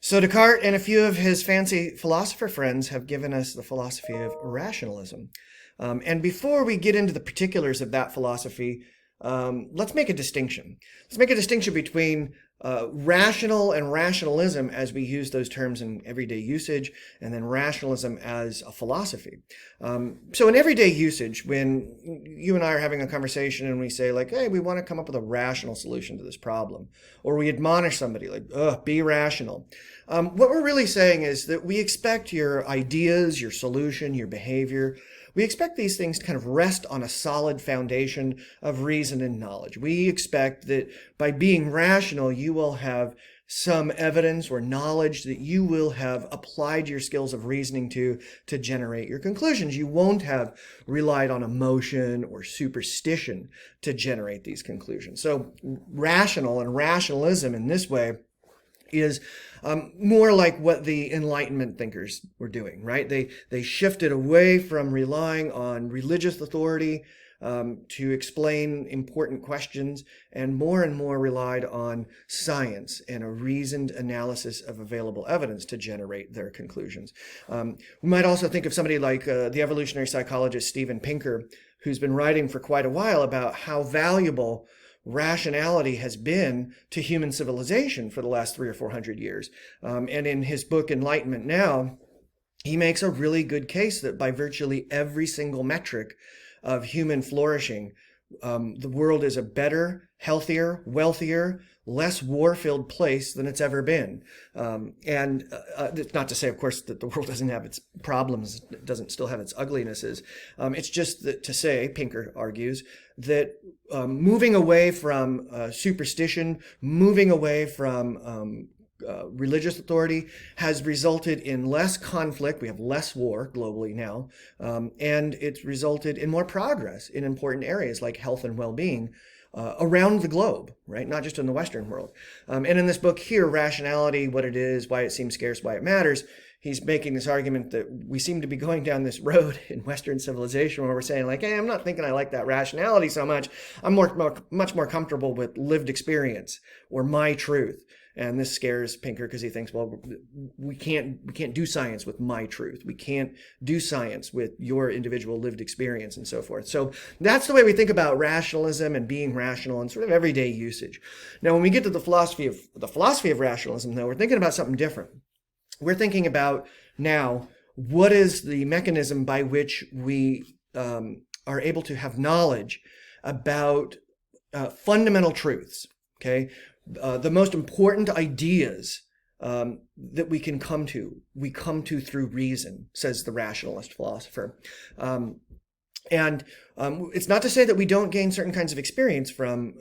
So Descartes and a few of his fancy philosopher friends have given us the philosophy of rationalism. And before we get into the particulars of that philosophy, let's make a distinction. Let's make a distinction between rational and rationalism as we use those terms in everyday usage, and then rationalism as a philosophy. So in everyday usage, when you and I are having a conversation and we say like, hey, we want to come up with a rational solution to this problem, or we admonish somebody like, be rational. What we're really saying is that we expect your ideas, your solution, your behavior, we expect these things to kind of rest on a solid foundation of reason and knowledge. We expect that by being rational, you will have some evidence or knowledge that you will have applied your skills of reasoning to generate your conclusions. You won't have relied on emotion or superstition to generate these conclusions. So rational and rationalism in this way is more like what the Enlightenment thinkers were doing, right? They shifted away from relying on religious authority to explain important questions, and more relied on science and a reasoned analysis of available evidence to generate their conclusions. We might also think of somebody like the evolutionary psychologist Steven Pinker, who's been writing for quite a while about how valuable rationality has been to human civilization for the last 300 or 400 years. And in his book, Enlightenment Now, he makes a really good case that by virtually every single metric of human flourishing, the world is a better, healthier, wealthier, less war-filled place than it's ever been. And it's not to say, of course, that the world doesn't have its problems, doesn't still have its uglinesses. It's just that to say, Pinker argues, that moving away from superstition, moving away from religious authority has resulted in less conflict. We have less war globally now, and it's resulted in more progress in important areas like health and well-being around the globe, right? Not just in the Western world. And in this book here, Rationality, What It Is, Why It Seems Scarce, Why It Matters, he's making this argument that we seem to be going down this road in Western civilization where we're saying like, hey, I'm not thinking I like that rationality so much. I'm much more comfortable with lived experience or my truth. And this scares Pinker because he thinks, well, we can't do science with my truth. We can't do science with your individual lived experience and so forth. So that's the way we think about rationalism and being rational in sort of everyday usage. Now, when we get to the philosophy of rationalism, though, we're thinking about something different. We're thinking about now what is the mechanism by which we are able to have knowledge about fundamental truths. Okay. The most important ideas that we come to through reason, says the rationalist philosopher. It's not to say that we don't gain certain kinds of experience from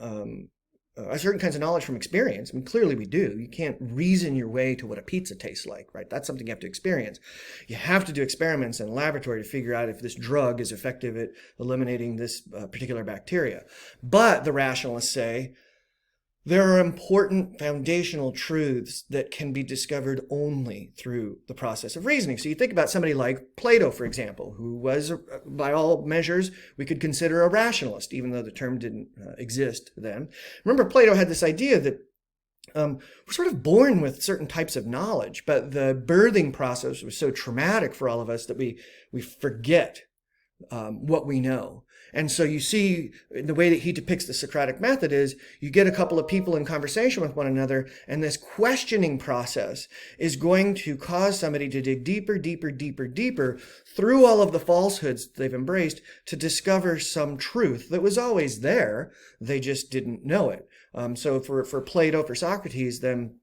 certain kinds of knowledge from experience. I mean, clearly we do. You can't reason your way to what a pizza tastes like, right? That's something you have to experience. You have to do experiments in a laboratory to figure out if this drug is effective at eliminating this particular bacteria. But the rationalists say, there are important foundational truths that can be discovered only through the process of reasoning. So you think about somebody like Plato, for example, who was, by all measures, we could consider a rationalist, even though the term didn't exist then. Remember, Plato had this idea that we're sort of born with certain types of knowledge, but the birthing process was so traumatic for all of us that we forget what we know. And so you see, the way that he depicts the Socratic method is you get a couple of people in conversation with one another, and this questioning process is going to cause somebody to dig deeper through all of the falsehoods they've embraced to discover some truth that was always there. They just didn't know it. So for Plato, for Socrates, then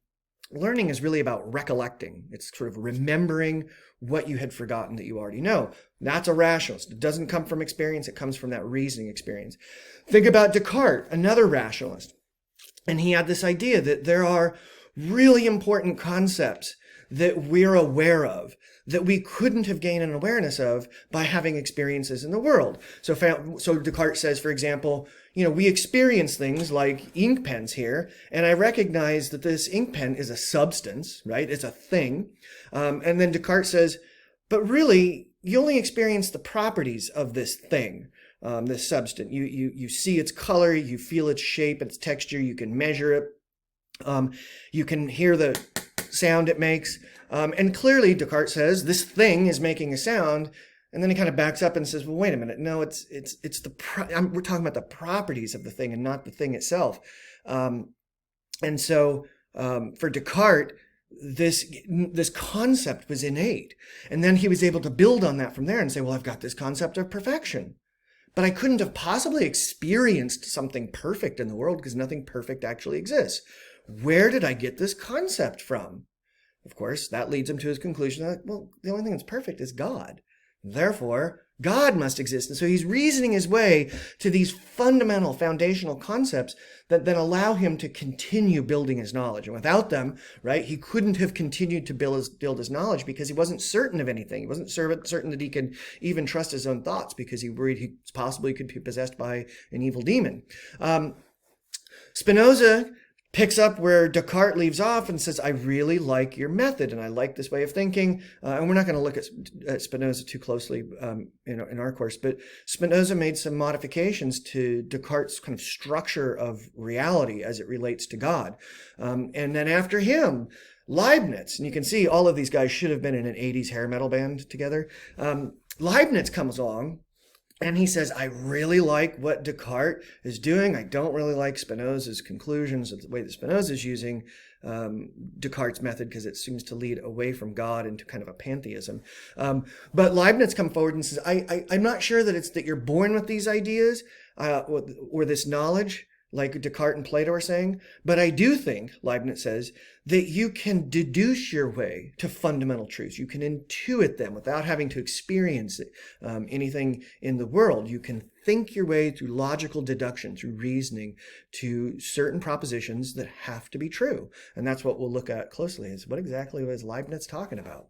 learning is really about recollecting. It's sort of remembering what you had forgotten that you already know. That's a rationalist. It doesn't come from experience. It comes from that reasoning experience. Think about Descartes, another rationalist. And he had this idea that there are really important concepts that we're aware of that we couldn't have gained an awareness of by having experiences in the world. So Descartes says, for example, we experience things like ink pens here, and I recognize that this ink pen is a substance, right? It's a thing. And then Descartes says, but really, you only experience the properties of this thing, this substance. You see its color, you feel its shape, its texture, you can measure it. You can hear the sound it makes. And clearly Descartes says this thing is making a sound. And then he kind of backs up and says, well, wait a minute. No, we're talking about the properties of the thing and not the thing itself. And so for Descartes, this concept was innate. And then he was able to build on that from there and say, well, I've got this concept of perfection. But I couldn't have possibly experienced something perfect in the world because nothing perfect actually exists. Where did I get this concept from? Of course, that leads him to his conclusion that, well, the only thing that's perfect is God. Therefore, God must exist. And so he's reasoning his way to these fundamental, foundational concepts that then allow him to continue building his knowledge. And without them, right, he couldn't have continued to build his knowledge because he wasn't certain of anything. He wasn't certain that he could even trust his own thoughts because he worried he possibly could be possessed by an evil demon. Spinoza picks up where Descartes leaves off and says, I really like your method and I like this way of thinking. And we're not going to look at Spinoza too closely in our course, but Spinoza made some modifications to Descartes' kind of structure of reality as it relates to God. And then after him, Leibniz, and you can see all of these guys should have been in an 80s hair metal band together. Leibniz comes along. And he says, I really like what Descartes is doing. I don't really like Spinoza's conclusions of the way that Spinoza is using Descartes' method because it seems to lead away from God into kind of a pantheism. But Leibniz comes forward and says, I'm not sure that it's that you're born with these ideas or this knowledge, like Descartes and Plato are saying, but I do think, Leibniz says, that you can deduce your way to fundamental truths. You can intuit them without having to experience anything in the world. You can think your way through logical deduction, through reasoning, to certain propositions that have to be true. And that's what we'll look at closely, is what exactly was Leibniz talking about?